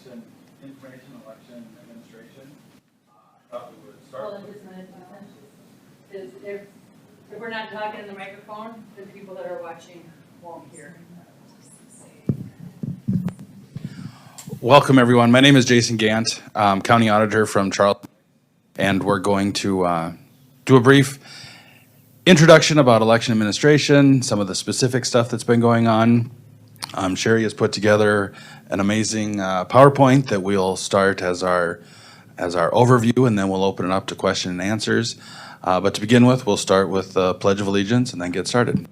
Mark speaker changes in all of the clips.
Speaker 1: election information, election administration. I thought we would start.
Speaker 2: Hold on just a minute, because if we're not talking in the microphone, the people that are watching won't hear.
Speaker 1: Welcome, everyone. My name is Jason Gant, County Auditor from Charleston, and we're going to do a brief introduction about election administration, some of the specific stuff that's been going on. Sherry has put together an amazing PowerPoint that we'll start as our overview, and then we'll open it up to question and answers. But to begin with, we'll start with the Pledge of Allegiance and then get started.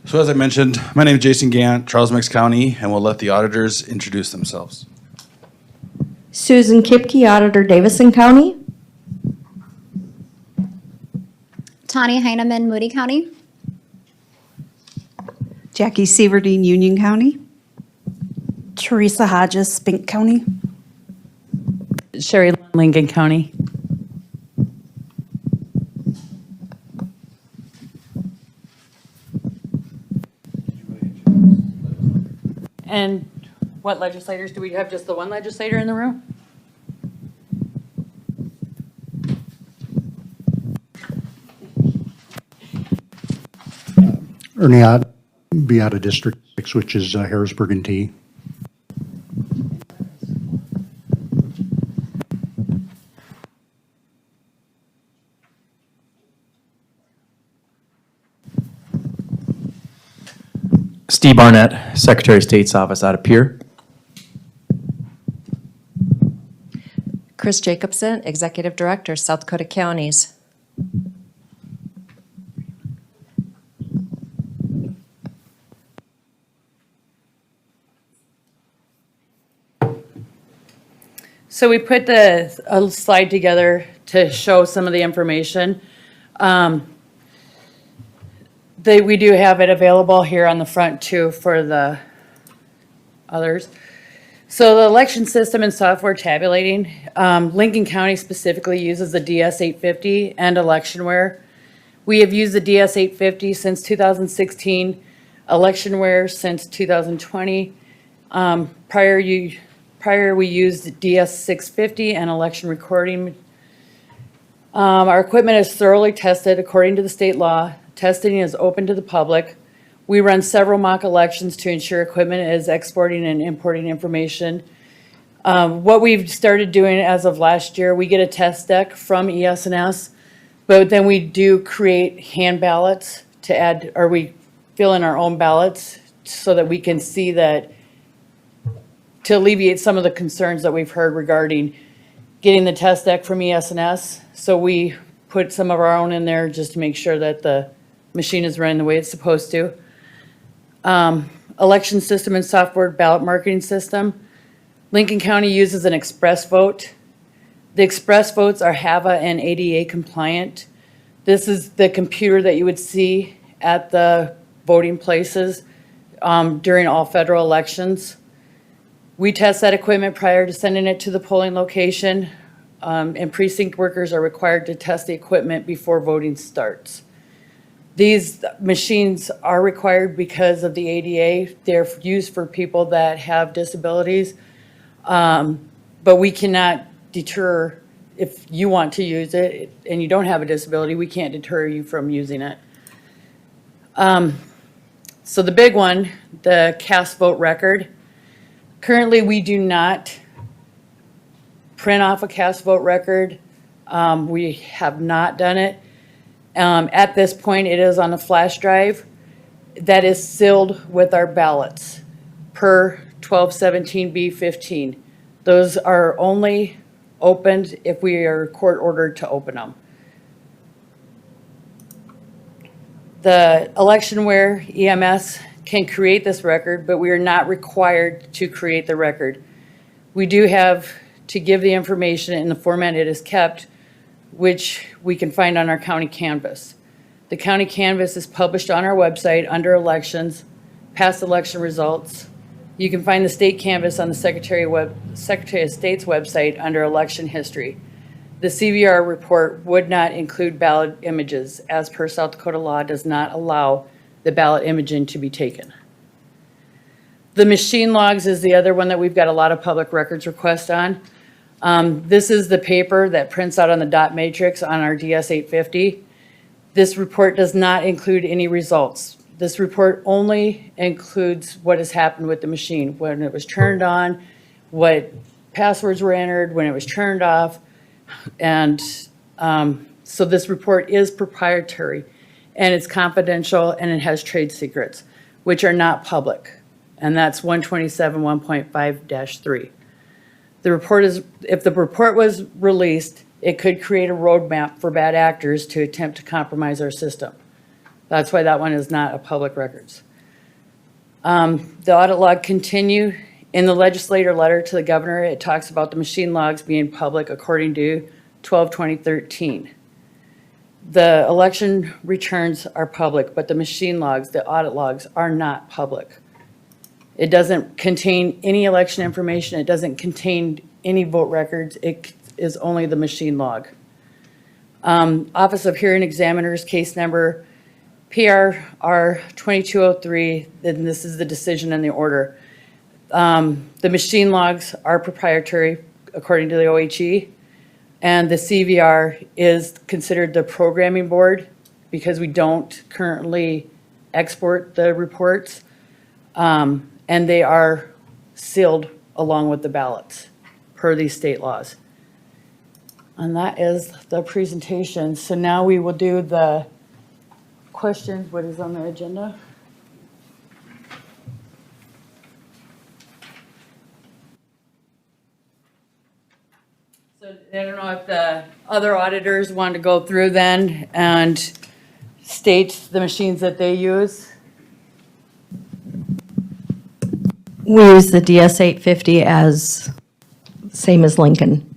Speaker 1: So as I mentioned, my name is Jason Gant, Charles Mix County, and we'll let the auditors introduce themselves.
Speaker 3: Susan Kipke, Auditor, Davison County.
Speaker 4: Tanya Heineman, Moody County.
Speaker 5: Jackie Sieverdeen, Union County.
Speaker 6: Teresa Hodges, Spink County.
Speaker 2: Sherry, Lincoln County. And what legislators, do we have just the one legislator in the room?
Speaker 7: Ernie Ott, be out of District 6, which is Harrisburg and T.
Speaker 8: Steve Barnett, Secretary of State's Office out of Pierre.
Speaker 9: Chris Jacobson, Executive Director, South Dakota Counties.
Speaker 2: So we put a slide together to show some of the information. We do have it available here on the front too for the others. So the election system and software tabulating, Lincoln County specifically uses the DS-850 and Electionware. We have used the DS-850 since 2016, Electionware since 2020. Prior we used DS-650 and election recording. Our equipment is thoroughly tested according to the state law. Testing is open to the public. We run several mock elections to ensure equipment is exporting and importing information. What we've started doing as of last year, we get a test deck from ES&S, but then we do create hand ballots to add, or we fill in our own ballots so that we can see that, to alleviate some of the concerns that we've heard regarding getting the test deck from ES&S. So we put some of our own in there just to make sure that the machine is running the way it's supposed to. Election system and software ballot marketing system. Lincoln County uses an express vote. The express votes are HAVA and ADA compliant. This is the computer that you would see at the voting places during all federal elections. We test that equipment prior to sending it to the polling location, and precinct workers are required to test the equipment before voting starts. These machines are required because of the ADA. They're used for people that have disabilities, but we cannot deter. If you want to use it and you don't have a disability, we can't deter you from using it. So the big one, the cast vote record. Currently, we do not print off a cast vote record. We have not done it. At this point, it is on a flash drive that is sealed with our ballots per 1217B15. Those are only opened if we are court ordered to open them. The Electionware EMS can create this record, but we are not required to create the record. We do have to give the information in the format it is kept, which we can find on our county canvas. The county canvas is published on our website under elections, past election results. You can find the state canvas on the Secretary of State's website under election history. The CVR report would not include ballot images, as per South Dakota law does not allow the ballot imaging to be taken. The machine logs is the other one that we've got a lot of public records requests on. This is the paper that prints out on the dot matrix on our DS 850. This report does not include any results. This report only includes what has happened with the machine, when it was turned on, what passwords were entered, when it was turned off. And so this report is proprietary, and it's confidential, and it has trade secrets, which are not public. And that's 127 1.5-3. The report is, if the report was released, it could create a roadmap for bad actors to attempt to compromise our system. That's why that one is not a public records. The audit log continue. In the legislator letter to the governor, it talks about the machine logs being public according to 12/2013. The election returns are public, but the machine logs, the audit logs, are not public. It doesn't contain any election information. It doesn't contain any vote records. It is only the machine log. Office of Hearing Examiners, case number PRR 2203, and this is the decision and the order. The machine logs are proprietary according to the OHE, and the CVR is considered the programming board because we don't currently export the reports. And they are sealed along with the ballots per these state laws. And that is the presentation. So now we will do the questions. What is on the agenda? So I don't know if the other auditors want to go through then and state the machines that they use.
Speaker 3: We use the DS 850 as same as Lincoln.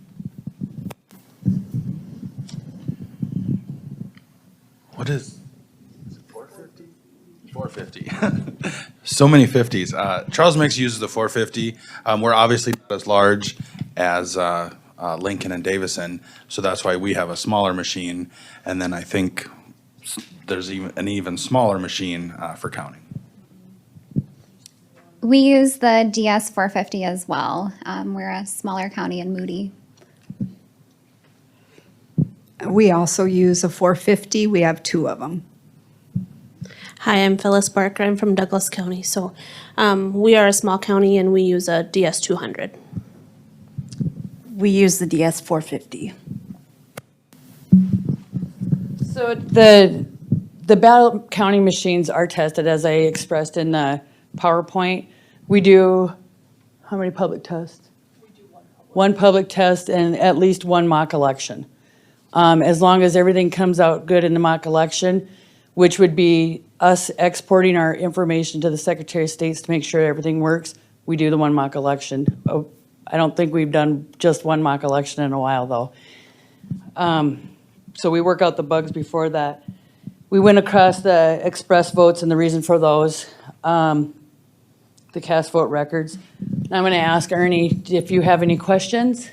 Speaker 1: What is 450? 450. So many 50s. Charles Mix uses the 450. We're obviously not as large as Lincoln and Davison, so that's why we have a smaller machine. And then I think there's even an even smaller machine for counting.
Speaker 4: We use the DS 450 as well. We're a smaller county in Moody.
Speaker 5: We also use a 450. We have two of them.
Speaker 10: Hi, I'm Phyllis Barker. I'm from Douglas County. So we are a small county and we use a DS 200.
Speaker 6: We use the DS 450.
Speaker 2: So the ballot counting machines are tested, as I expressed in the PowerPoint. We do, how many public tests? We do one public test and at least one mock election. As long as everything comes out good in the mock election, which would be us exporting our information to the Secretary of State to make sure everything works, we do the one mock election. Oh, I don't think we've done just one mock election in a while, though. So we work out the bugs before that. We went across the express votes and the reason for those, the cast vote records. I'm going to ask Ernie if you have any questions.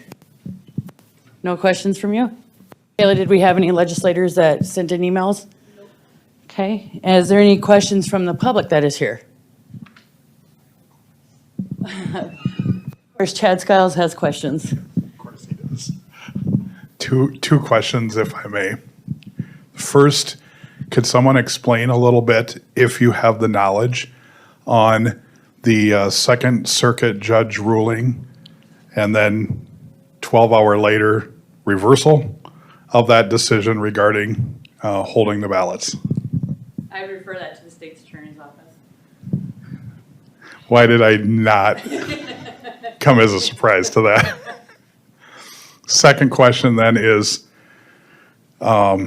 Speaker 2: No questions from you? Kayla, did we have any legislators that sent in emails? Nope. Okay. Is there any questions from the public that is here? Of course, Chad Skiles has questions.
Speaker 11: Of course he does. Two questions, if I may. First, could someone explain a little bit, if you have the knowledge, on the Second Circuit judge ruling and then 12-hour later reversal of that decision regarding holding the ballots?
Speaker 2: I refer that to the state's attorney's office.
Speaker 11: Why did I not come as a surprise to that? Second question then is not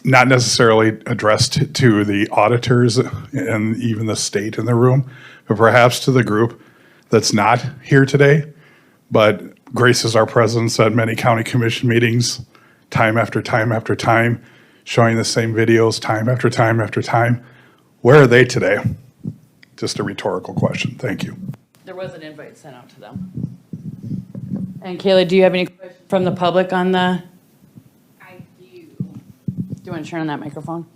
Speaker 11: necessarily addressed to the auditors and even the state in the room, but perhaps to the group that's not here today, but graces our presence at many county commission meetings time after time after time. showing the same videos time after time after time. Where are they today? Just a rhetorical question. Thank you.
Speaker 2: There was an invite sent out to them. And Kayla, do you have any questions from the public on the?
Speaker 12: I do.
Speaker 2: Do you want to turn on that microphone?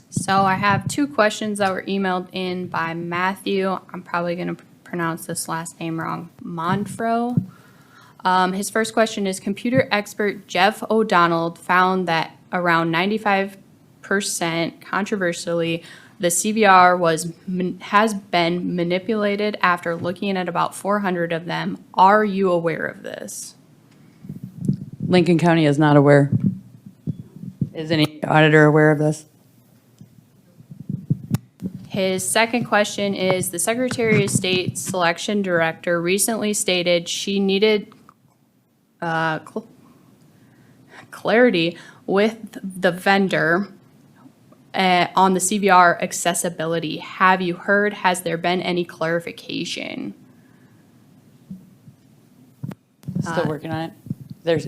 Speaker 12: So I have two questions that were emailed in by Matthew. I'm probably going to pronounce this last name wrong. Monfro. His first question is, computer expert Jeff O'Donnell found that around 95% controversially, the CVR has been manipulated after looking at about 400 of them. Are you aware of this?
Speaker 2: Lincoln County is not aware. Is any auditor aware of this?
Speaker 12: His second question is, the Secretary of State Selection Director recently stated she needed clarity with the vendor on the CVR accessibility. Have you heard, has there been any clarification?
Speaker 2: Still working on it?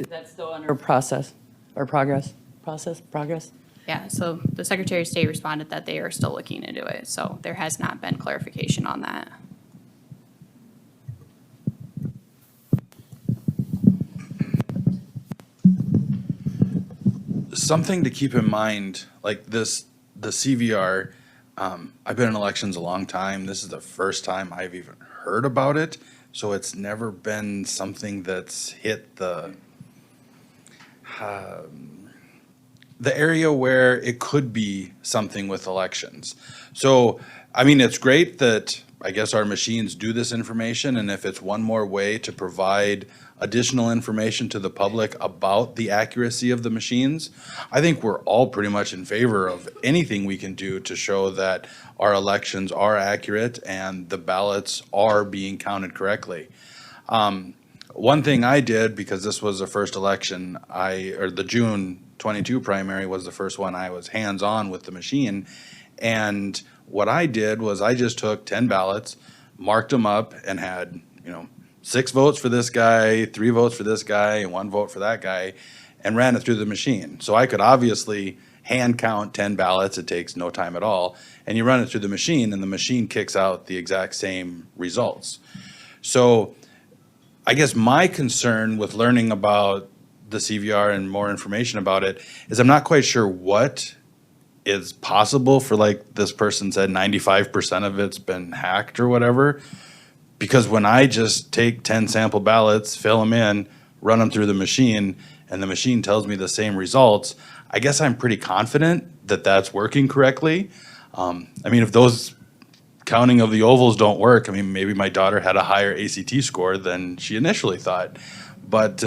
Speaker 2: That's still under process or progress? Progress?
Speaker 12: Yeah, so the Secretary of State responded that they are still looking into it, so there has not been clarification on that.
Speaker 1: Something to keep in mind, like this, the CVR, I've been in elections a long time. This is the first time I've even heard about it. So it's never been something that's hit the area where it could be something with elections. So, I mean, it's great that I guess our machines do this information, and if it's one more way to provide additional information to the public about the accuracy of the machines, I think we're all pretty much in favor of anything we can do to show that our elections are accurate and the ballots are being counted correctly. One thing I did, because this was the first election, the June 22 primary was the first one I was hands-on with the machine, and what I did was I just took 10 ballots, marked them up, and had, 6 votes for this guy, 3 votes for this guy, and 1 vote for that guy, and ran it through the machine. So I could obviously hand count 10 ballots. It takes no time at all. And you run it through the machine, and the machine kicks out the exact same results. So I guess my concern with learning about the CVR and more information about it is I'm not quite sure what is possible for, like this person said, 95% of it's been hacked or whatever. Because when I just take 10 sample ballots, fill them in, run them through the machine, and the machine tells me the same results, I guess I'm pretty confident that that's working correctly. I mean, if those counting of the ovals don't work, I mean, maybe my daughter had a higher ACT score than she initially thought. But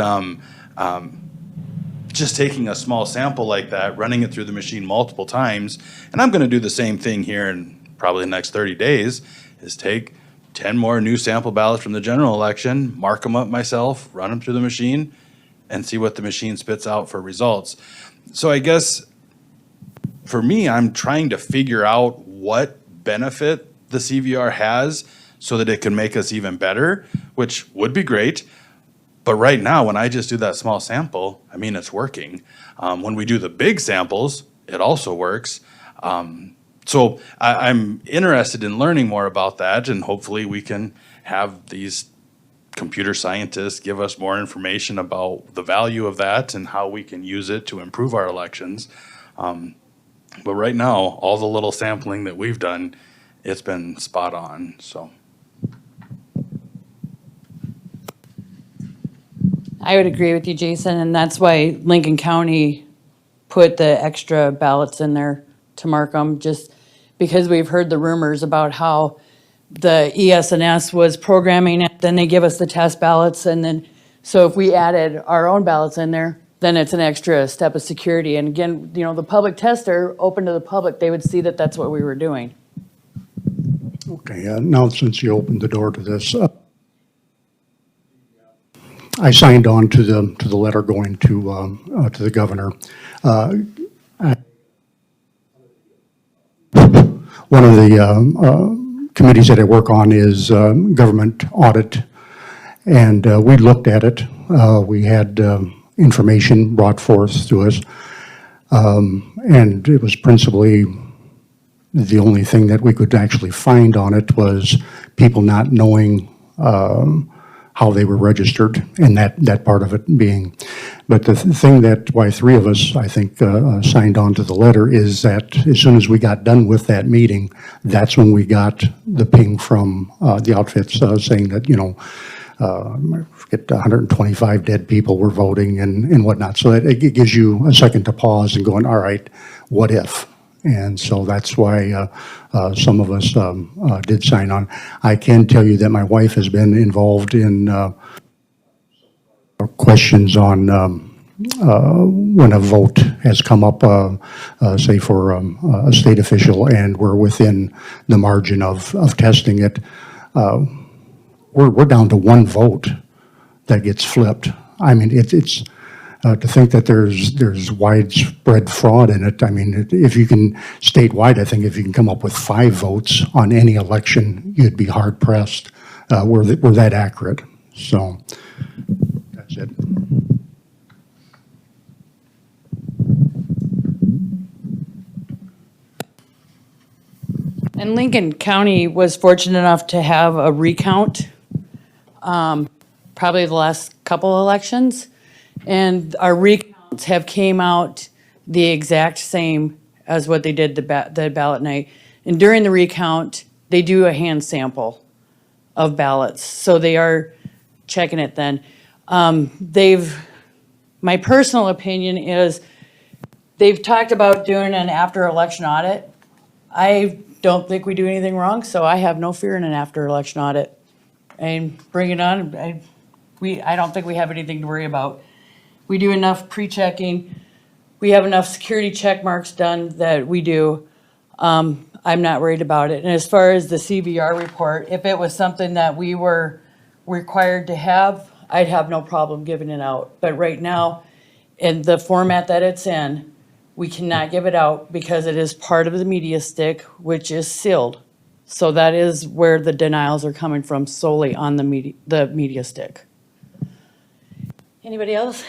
Speaker 1: just taking a small sample like that, running it through the machine multiple times, and I'm going to do the same thing here in probably the next 30 days, is take 10 more new sample ballots from the general election, mark them up myself, run them through the machine, and see what the machine spits out for results. So I guess for me, I'm trying to figure out what benefit the CVR has so that it can make us even better, which would be great. But right now, when I just do that small sample, I mean, it's working. When we do the big samples, it also works. So I'm interested in learning more about that, and hopefully we can have these computer scientists give us more information about the value of that and how we can use it to improve our elections. But right now, all the little sampling that we've done, it's been spot on, so.
Speaker 2: I would agree with you, Jason, and that's why Lincoln County put the extra ballots in there to mark them, just because we've heard the rumors about how the ES&S was programming it, then they give us the test ballots, and then, so if we added our own ballots in there, then it's an extra step of security. And again, the public tester, open to the public, they would see that that's what we were doing.
Speaker 7: Okay, now since you opened the door to this, I signed on to the letter going to the governor. One of the committees that I work on is government audit, and we looked at it. We had information brought forth to us. And it was principally, the only thing that we could actually find on it was people not knowing how they were registered, and that part of it being. But the thing that, why three of us, I think, signed on to the letter is that as soon as we got done with that meeting, that's when we got the ping from the outfits saying that, I forget, 125 dead people were voting and whatnot. So it gives you a second to pause and going, all right, what if? And so that's why some of us did sign on. I can tell you that my wife has been involved in questions on when a vote has come up, say for a state official, and we're within the margin of testing it. We're down to one vote that gets flipped. I mean, it's to think that there's widespread fraud in it. I mean, if you can, statewide, I think if you can come up with 5 votes on any election, you'd be hard pressed. We're that accurate. So that's it.
Speaker 2: And Lincoln County was fortunate enough to have a recount, probably the last couple elections. And our recounts have came out the exact same as what they did the ballot night. And during the recount, they do a hand sample of ballots. So they are checking it then. My personal opinion is they've talked about doing an after-election audit. I don't think we do anything wrong, so I have no fear in an after-election audit. And bring it on. I don't think we have anything to worry about. We do enough pre-checking. We have enough security check marks done that we do. I'm not worried about it. And as far as the CVR report, if it was something that we were required to have, I'd have no problem giving it out. But right now, in the format that it's in, we cannot give it out because it is part of the media stick, which is sealed. So that is where the denials are coming from, solely on the media stick. Anybody else?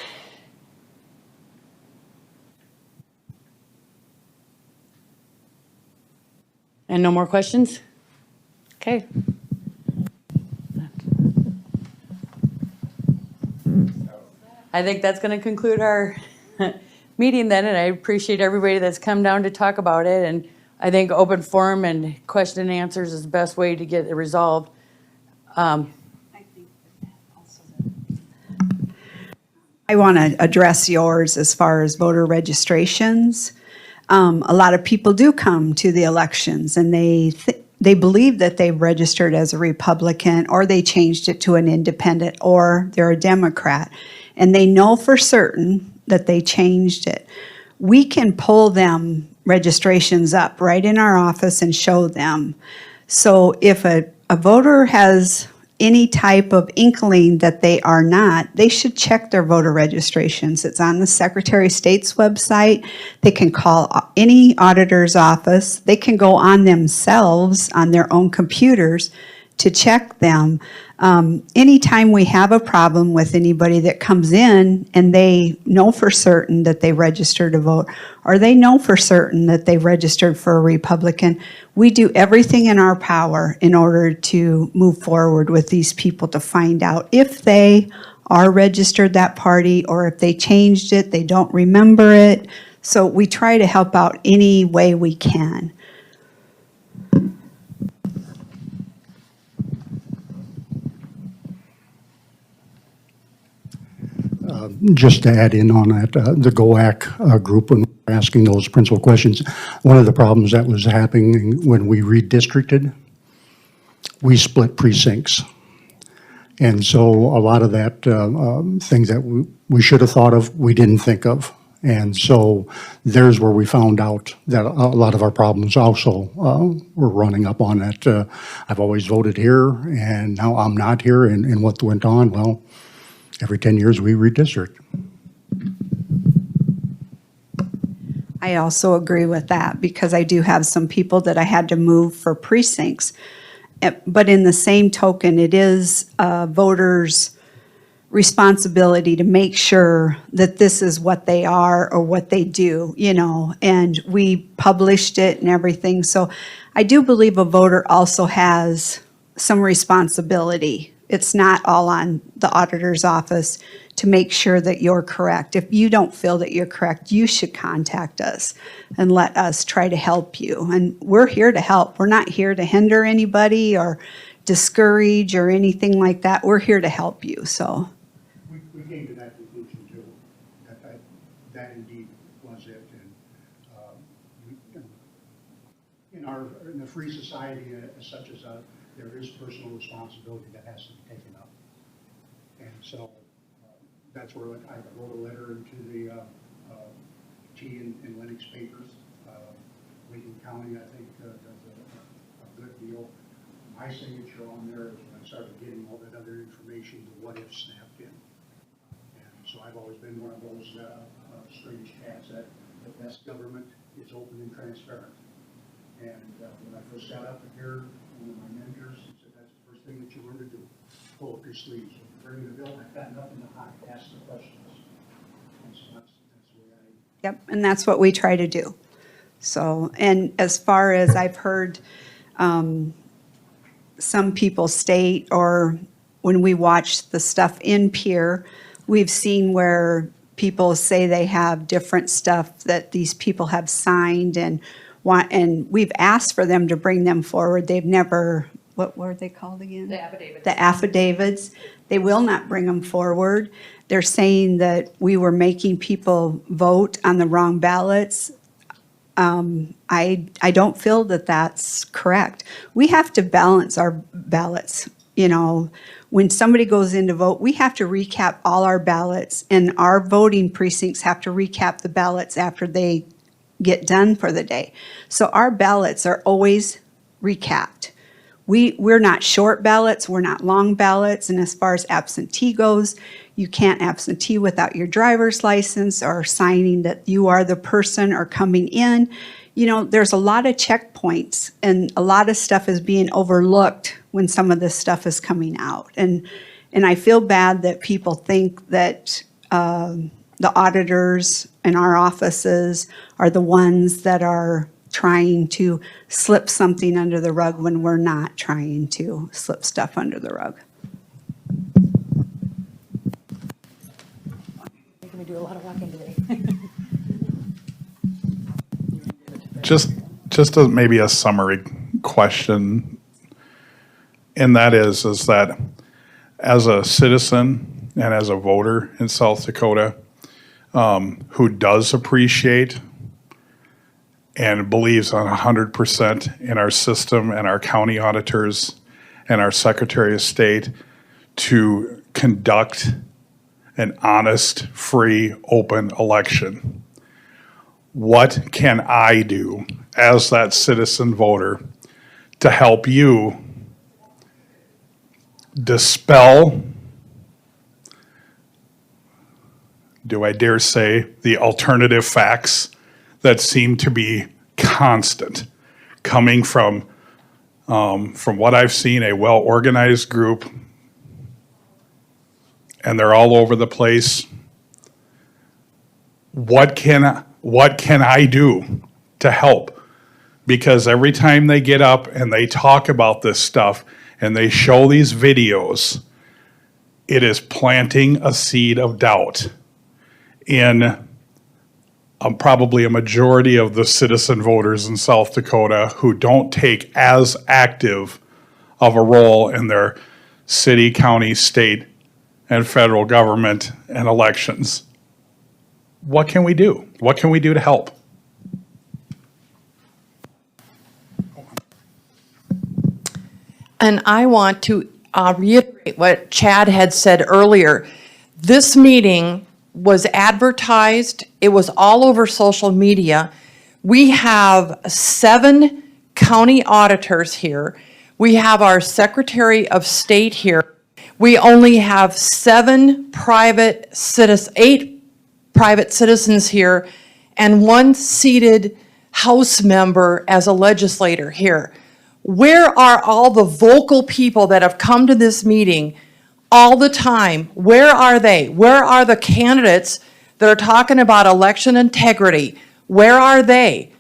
Speaker 2: And no more questions? Okay. I think that's going to conclude our meeting then, and I appreciate everybody that's come down to talk about it. And I think open forum and question and answers is the best way to get it resolved.
Speaker 5: I want to address yours as far as voter registrations. A lot of people do come to the elections and they believe that they've registered as a Republican, or they changed it to an independent, or they're a Democrat, and they know for certain that they changed it. We can pull them registrations up right in our office and show them. So if a voter has any type of inkling that they are not, they should check their voter registrations. It's on the Secretary of State's website. They can call any auditor's office. They can go on themselves on their own computers to check them. Anytime we have a problem with anybody that comes in and they know for certain that they registered to vote, or they know for certain that they registered for a Republican, we do everything in our power in order to move forward with these people to find out if they are registered that party, or if they changed it, they don't remember it. So we try to help out any way we can.
Speaker 7: Just to add in on that, the GOAC group, when we're asking those principal questions, one of the problems that was happening when we redistricted, we split precincts. And so a lot of that, things that we should have thought of, we didn't think of. And so there's where we found out that a lot of our problems also were running up on that. I've always voted here, and now I'm not here, and what went on? Well, every 10 years we redistrict.
Speaker 5: I also agree with that, because I do have some people that I had to move for precincts. But in the same token, it is voters' responsibility to make sure that this is what they are or what they do, you know, and we published it and everything. So I do believe a voter also has some responsibility. It's not all on the auditor's office to make sure that you're correct. If you don't feel that you're correct, you should contact us and let us try to help you. And we're here to help. We're not here to hinder anybody or discourage or anything like that. We're here to help you, so.
Speaker 7: We came to that conclusion too, that indeed was it. And in a free society such as there is personal responsibility that has to be taken up. And so that's where I wrote a letter to the T and Lennox papers. Lincoln County, I think, does a good deal. My signature on there is when I started getting all that other information, the what if snapped in. And so I've always been one of those strange cats that the best government is open and transparent. And when I first got up here, one of my mentors said, that's the first thing that you learn to do. Pull up your sleeves. If you bring the bill, I've got nothing to hide. Ask the questions. And so that's the way I...
Speaker 5: Yep, and that's what we try to do. So, and as far as I've heard some people state, or when we watch the stuff in Peer, we've seen where people say they have different stuff that these people have signed and we've asked for them to bring them forward. They've never, what were they called again?
Speaker 2: The affidavits.
Speaker 5: The affidavits. They will not bring them forward. They're saying that we were making people vote on the wrong ballots. I don't feel that that's correct. We have to balance our ballots. You know, when somebody goes in to vote, we have to recap all our ballots, and our voting precincts have to recap the ballots after they get done for the day. So our ballots are always recapped. We're not short ballots, we're not long ballots, and as far as absentee goes, you can't absentee without your driver's license or signing that you are the person or coming in. You know, there's a lot of checkpoints, and a lot of stuff is being overlooked when some of this stuff is coming out. And I feel bad that people think that the auditors in our offices are the ones that are trying to slip something under the rug when we're not trying to slip stuff under the rug.
Speaker 2: Making me do a lot of walking today.
Speaker 11: Just maybe a summary question, and that is that as a citizen and as a voter in South Dakota who does appreciate and believes on 100% in our system and our county auditors and our Secretary of State to conduct an honest, free, open election, what can I do as that citizen voter to help you dispel, do I dare say, the alternative facts that seem to be constant, coming from what I've seen, a well-organized group, and they're all over the place. What can I do to help? Because every time they get up and they talk about this stuff and they show these videos, it is planting a seed of doubt in probably a majority of the citizen voters in South Dakota who don't take as active of a role in their city, county, state, and federal government and elections. What can we do? What can we do to help?
Speaker 13: And I want to reiterate what Chad had said earlier. This meeting was advertised. It was all over social media. We have 7 county auditors here. We have our Secretary of State here. We only have 8 private citizens here and 1 seated House member as a legislator here. Where are all the vocal people that have come to this meeting? all the time. Where are they? Where are the candidates that are talking about election integrity? Where are they?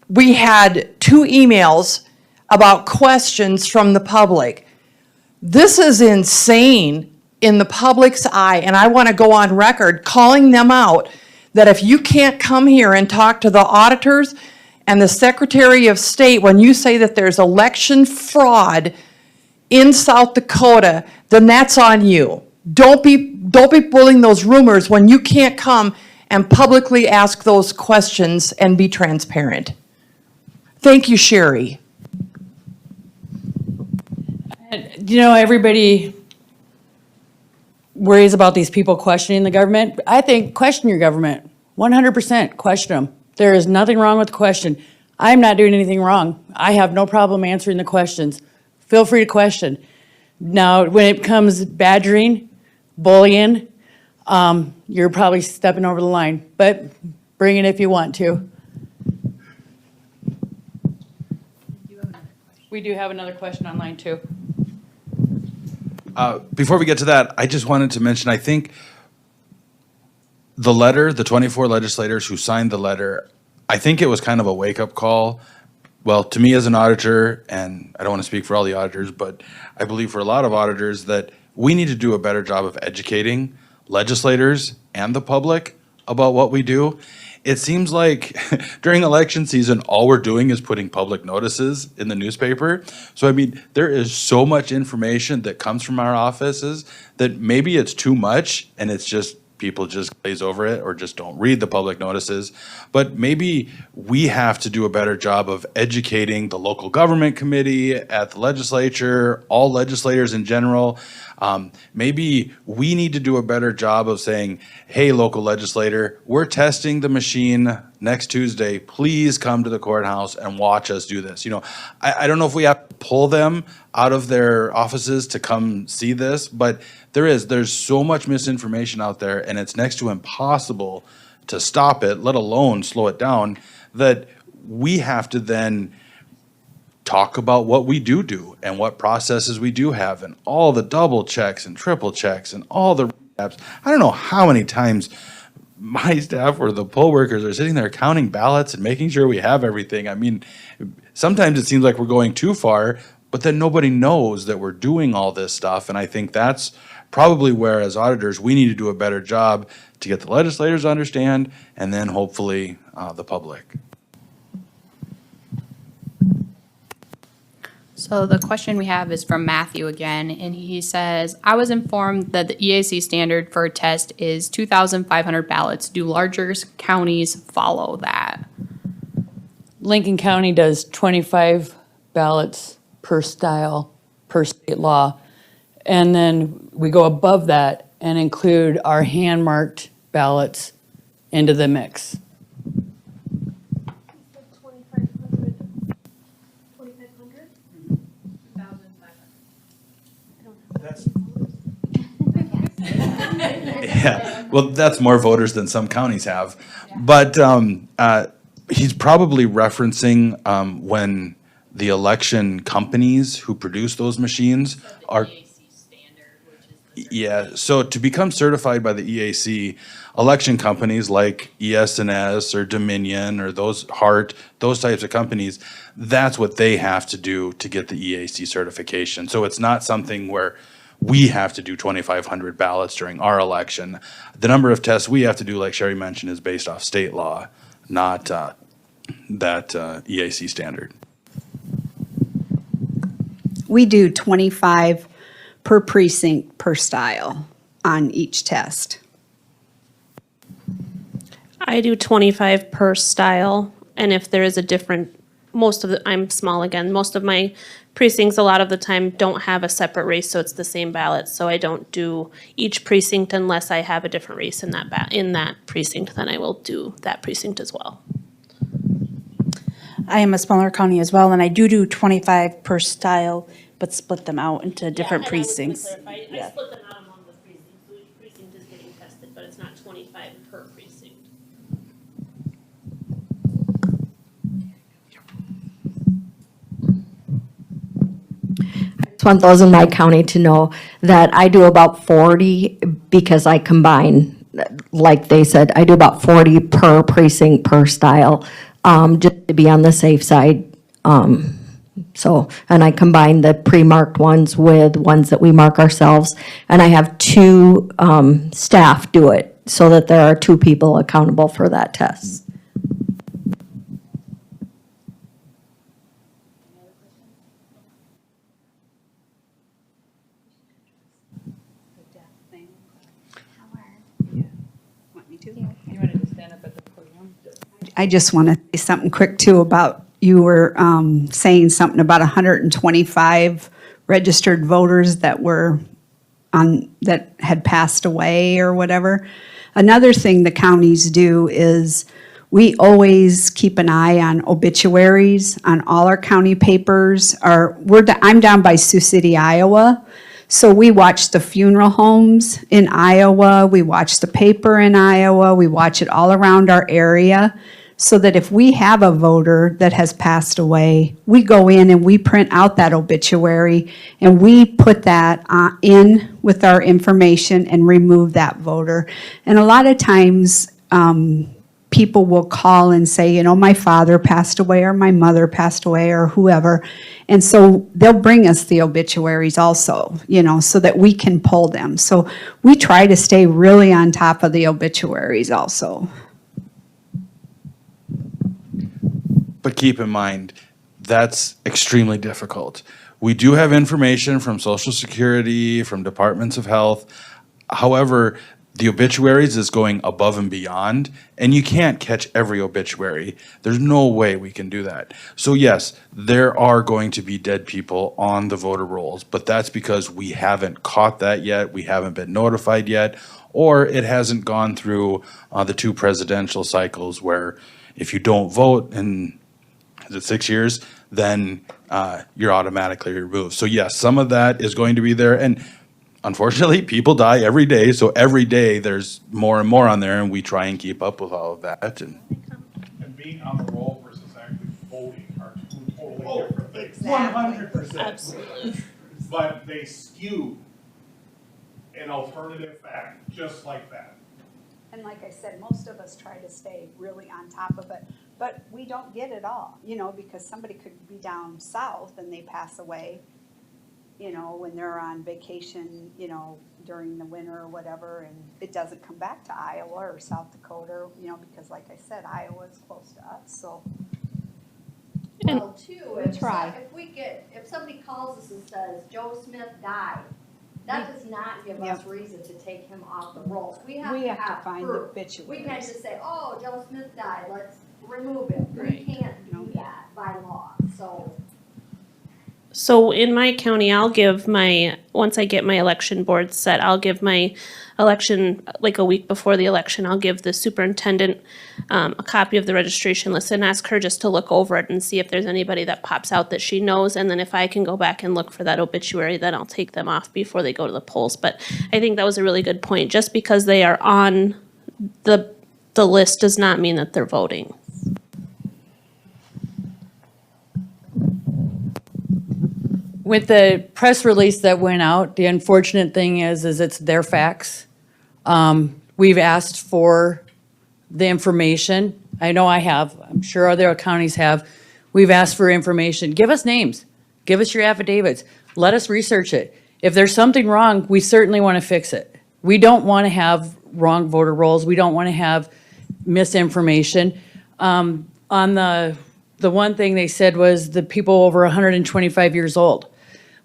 Speaker 13: We had 2 emails about questions from the public. This is insane in the public's eye, and I want to go on record calling them out that if you can't come here and talk to the auditors and the Secretary of State when you say that there's election fraud in South Dakota, then that's on you. Don't be pulling those rumors when you can't come and publicly ask those questions and be transparent. Thank you, Sherry.
Speaker 2: You know, everybody worries about these people questioning the government. I think question your government. 100% question them. There is nothing wrong with the question. I'm not doing anything wrong. I have no problem answering the questions. Feel free to question. Now, when it comes badgering, bullying, you're probably stepping over the line, but bring it if you want to. We do have another question online too.
Speaker 1: Before we get to that, I just wanted to mention, I think the letter, the 24 legislators who signed the letter, I think it was kind of a wake-up call. Well, to me as an auditor, and I don't want to speak for all the auditors, but I believe for a lot of auditors that we need to do a better job of educating legislators and the public about what we do. It seems like during election season, all we're doing is putting public notices in the newspaper. So, I mean, there is so much information that comes from our offices that maybe it's too much and it's just people just glaze over it or just don't read the public notices. But maybe we have to do a better job of educating the local government committee at the legislature, all legislators in general. Maybe we need to do a better job of saying, hey, local legislator, we're testing the machine next Tuesday. Please come to the courthouse and watch us do this. You know, I don't know if we have to pull them out of their offices to come see this, but there's so much misinformation out there, and it's next to impossible to stop it, let alone slow it down, that we have to then talk about what we do and what processes we do have and all the double checks and triple checks and all the recaps. I don't know how many times my staff or the poll workers are sitting there counting ballots and making sure we have everything. I mean, sometimes it seems like we're going too far, but then nobody knows that we're doing all this stuff. And I think that's probably where, as auditors, we need to do a better job to get the legislators to understand and then hopefully the public.
Speaker 12: So the question we have is from Matthew again, and he says, I was informed that the EAC standard for a test is 2,500 ballots. Do larger counties follow that?
Speaker 2: Lincoln County does 25 ballots per style, per state law. And then we go above that and include our hand-marked ballots into the mix.
Speaker 1: Yeah, well, that's more voters than some counties have. But he's probably referencing when the election companies who produce those machines are. Yeah, so to become certified by the EAC, election companies like ES&S or Dominion or those Hart, those types of companies, that's what they have to do to get the EAC certification. So it's not something where we have to do 2,500 ballots during our election. The number of tests we have to do, like Sherry mentioned, is based off state law, not that EAC standard.
Speaker 5: We do 25 per precinct per style on each test.
Speaker 10: I do 25 per style, and if there is a different, I'm small again, most of my precincts a lot of the time don't have a separate race, so it's the same ballot. So I don't do each precinct unless I have a different race in that precinct, then I will do that precinct as well.
Speaker 6: I am a smaller county as well, and I do 25 per style, but split them out into different precincts.
Speaker 10: I split them out among the precincts, so each precinct is getting tested, but it's not 25 per precinct.
Speaker 6: I just
Speaker 3: just want those in my county to know that I do about 40 because I combine, like they said, I do about 40 per precinct, per style, just to be on the safe side. So, and I combine the pre-marked ones with ones that we mark ourselves. And I have 2 staff do it so that there are 2 people accountable for that test.
Speaker 5: I just want to say something quick too about, you were saying something about 125 registered voters that were that had passed away or whatever. Another thing the counties do is we always keep an eye on obituaries on all our county papers. I'm down by Sioux City, Iowa. So we watch the funeral homes in Iowa, we watch the paper in Iowa, we watch it all around our area, so that if we have a voter that has passed away, we go in and we print out that obituary and we put that in with our information and remove that voter. And a lot of times, people will call and say, you know, my father passed away or my mother passed away or whoever. And so they'll bring us the obituaries also, you know, so that we can pull them. So we try to stay really on top of the obituaries also.
Speaker 1: But keep in mind, that's extremely difficult. We do have information from Social Security, from departments of health. However, the obituaries is going above and beyond, and you can't catch every obituary. There's no way we can do that. So yes, there are going to be dead people on the voter rolls, but that's because we haven't caught that yet, we haven't been notified yet, or it hasn't gone through the 2 presidential cycles where if you don't vote in, is it 6 years, then you're automatically removed. So yes, some of that is going to be there, and unfortunately, people die every day, so every day there's more and more on there, and we try and keep up with all of that. And
Speaker 11: being on the roll versus actually voting are 2 totally different things. 100%.
Speaker 10: Absolutely.
Speaker 11: But they skew an alternative fact, just like that.
Speaker 5: And like I said, most of us try to stay really on top of it, but we don't get it all, you know, because somebody could be down south and they pass away, you know, when they're on vacation, you know, during the winter or whatever, and it doesn't come back to Iowa or South Dakota, you know, because like I said, Iowa is close to us, so.
Speaker 9: Well, too,
Speaker 5: try.
Speaker 9: if somebody calls us and says, Joe Smith died, that does not give us reason to take him off the rolls. We have to
Speaker 5: find
Speaker 9: proof.
Speaker 5: the obituaries.
Speaker 9: We can't just say, oh, Joe Smith died, let's remove him. We can't do that by law, so.
Speaker 10: So in my county, I'll give once I get my election board set, I'll give my election, like a week before the election, I'll give the superintendent a copy of the registration list and ask her just to look over it and see if there's anybody that pops out that she knows. And then if I can go back and look for that obituary, then I'll take them off before they go to the polls. But I think that was a really good point. Just because they are on the list does not mean that they're voting.
Speaker 2: With the press release that went out, the unfortunate thing is it's their facts. We've asked for the information. I know I have. I'm sure other counties have. We've asked for information. Give us names. Give us your affidavits. Let us research it. If there's something wrong, we certainly want to fix it. We don't want to have wrong voter rolls. We don't want to have misinformation. On the one thing they said was the people over 125 years old.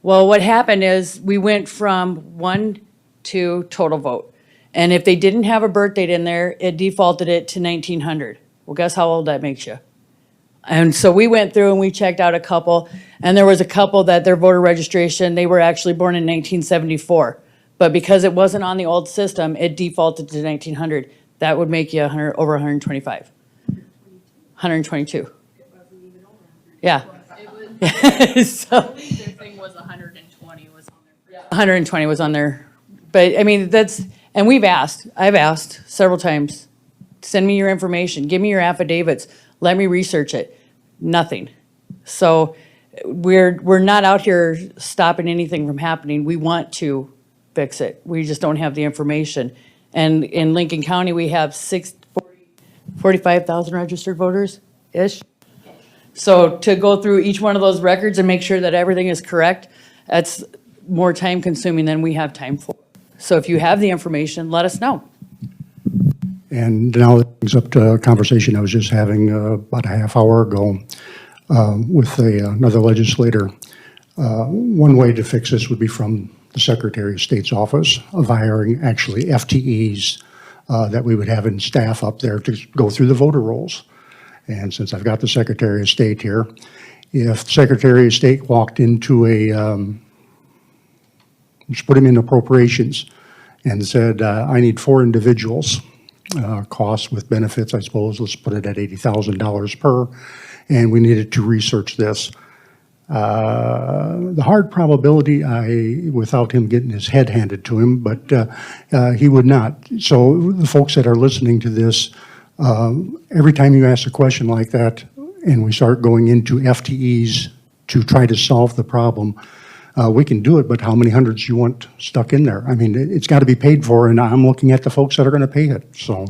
Speaker 2: Well, what happened is we went from 1 to total vote. And if they didn't have a birth date in there, it defaulted it to 1900. Well, guess how old that makes you? And so we went through and we checked out a couple, and there was a couple that their voter registration, they were actually born in 1974. But because it wasn't on the old system, it defaulted to 1900. That would make you over 125. 122. Yeah. So,
Speaker 12: thing was 120 was on there.
Speaker 2: 120 was on there. But I mean, and I've asked several times, send me your information, give me your affidavits, let me research it. Nothing. So we're not out here stopping anything from happening. We want to fix it. We just don't have the information. And in Lincoln County, we have 45,000 registered voters-ish. So to go through each one of those records and make sure that everything is correct, that's more time consuming than we have time for. So if you have the information, let us know.
Speaker 7: And now it brings up to a conversation I was just having about a half hour ago with another legislator. One way to fix this would be from the Secretary of State's office of hiring actually FTEs that we would have in staff up there to go through the voter rolls. And since I've got the Secretary of State here, if the Secretary of State walked into just put him in appropriations and said, I need 4 individuals, costs with benefits, I suppose, let's put it at $80,000 per, and we needed to research this. The hard probability, without him getting his head handed to him, but he would not. So the folks that are listening to this, every time you ask a question like that, and we start going into FTEs to try to solve the problem, we can do it, but how many hundreds you want stuck in there? I mean, it's got to be paid for, and I'm looking at the folks that are going to pay it, so.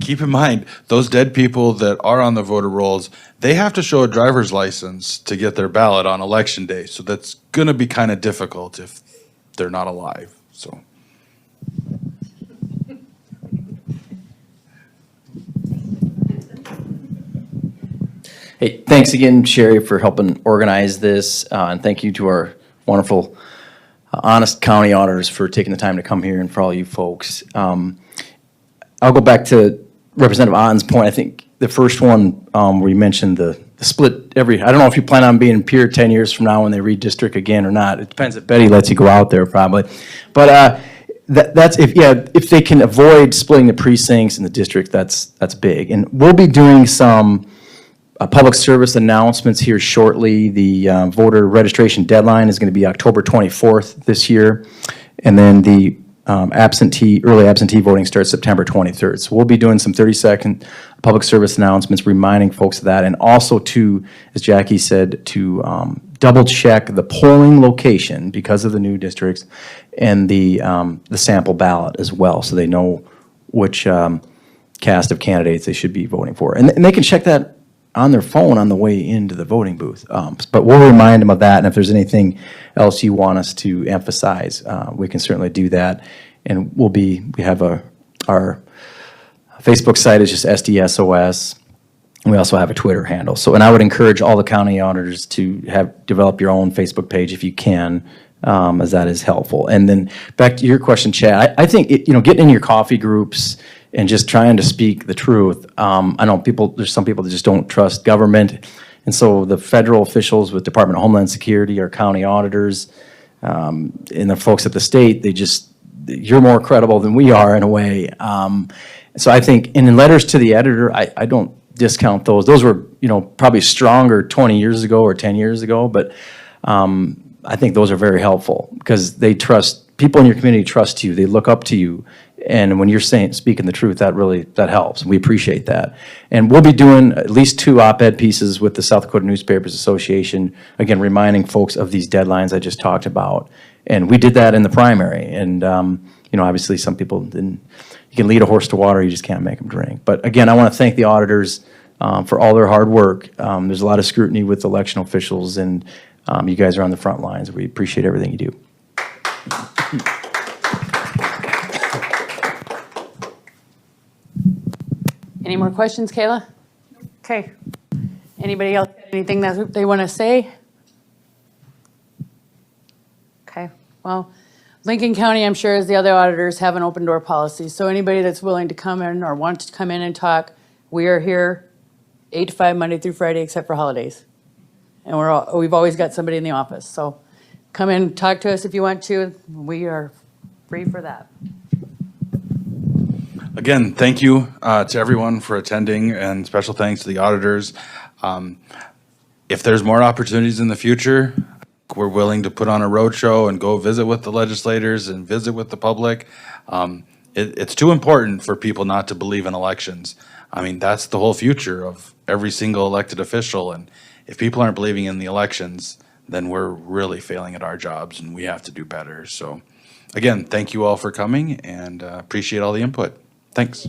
Speaker 1: Keep in mind, those dead people that are on the voter rolls, they have to show a driver's license to get their ballot on election day. So that's going to be kind of difficult if they're not alive, so.
Speaker 8: Hey, thanks again, Sherry, for helping organize this, and thank you to our wonderful, honest county auditors for taking the time to come here and for all you folks. I'll go back to Representative Otten's point. I think the first one where you mentioned the split I don't know if you plan on being peer 10 years from now when they redistrict again or not. It depends if Betty lets you go out there probably. But that's if they can avoid splitting the precincts in the district, that's big. And we'll be doing some public service announcements here shortly. The voter registration deadline is going to be October 24th this year. And then the early absentee voting starts September 23rd. So we'll be doing some 30-second public service announcements, reminding folks of that. And also to, as Jackie said, to double check the polling location because of the new districts and the sample ballot as well, so they know which cast of candidates they should be voting for. And they can check that on their phone on the way into the voting booth. But we'll remind them of that, and if there's anything else you want us to emphasize, we can certainly do that. And we have our Facebook site is just SDSOS. We also have a Twitter handle. So, and I would encourage all the county auditors to develop your own Facebook page if you can, as that is helpful. And then back to your question, Chad, I think getting in your coffee groups and just trying to speak the truth. I know there's some people that just don't trust government. And so the federal officials with Department of Homeland Security, our county auditors, and the folks at the state, you're more credible than we are in a way. So I think, and in letters to the editor, I don't discount those. Those were, probably stronger 20 years ago or 10 years ago, but I think those are very helpful because people in your community trust you, they look up to you. And when you're speaking the truth, that helps. We appreciate that. And we'll be doing at least 2 op-ed pieces with the South Dakota Newspapers Association, again, reminding folks of these deadlines I just talked about. And we did that in the primary. And, obviously some people didn't. You can lead a horse to water, you just can't make them drink. But again, I want to thank the auditors for all their hard work. There's a lot of scrutiny with election officials, and you guys are on the front lines. We appreciate everything you do.
Speaker 2: Any more questions, Kayla? Okay. Anybody else got anything that they want to say? Okay, well, Lincoln County, I'm sure, as the other auditors, have an open door policy. So anybody that's willing to come in or wants to come in and talk, we are here 8 to 5, Monday through Friday, except for holidays. And we've always got somebody in the office. So come in, talk to us if you want to. We are free for that.
Speaker 1: Again, thank you to everyone for attending, and special thanks to the auditors. If there's more opportunities in the future, we're willing to put on a roadshow and go visit with the legislators and visit with the public. it's too important for people not to believe in elections. I mean, that's the whole future of every single elected official. And if people aren't believing in the elections, then we're really failing at our jobs and we have to do better. So again, thank you all for coming and appreciate all the input. Thanks.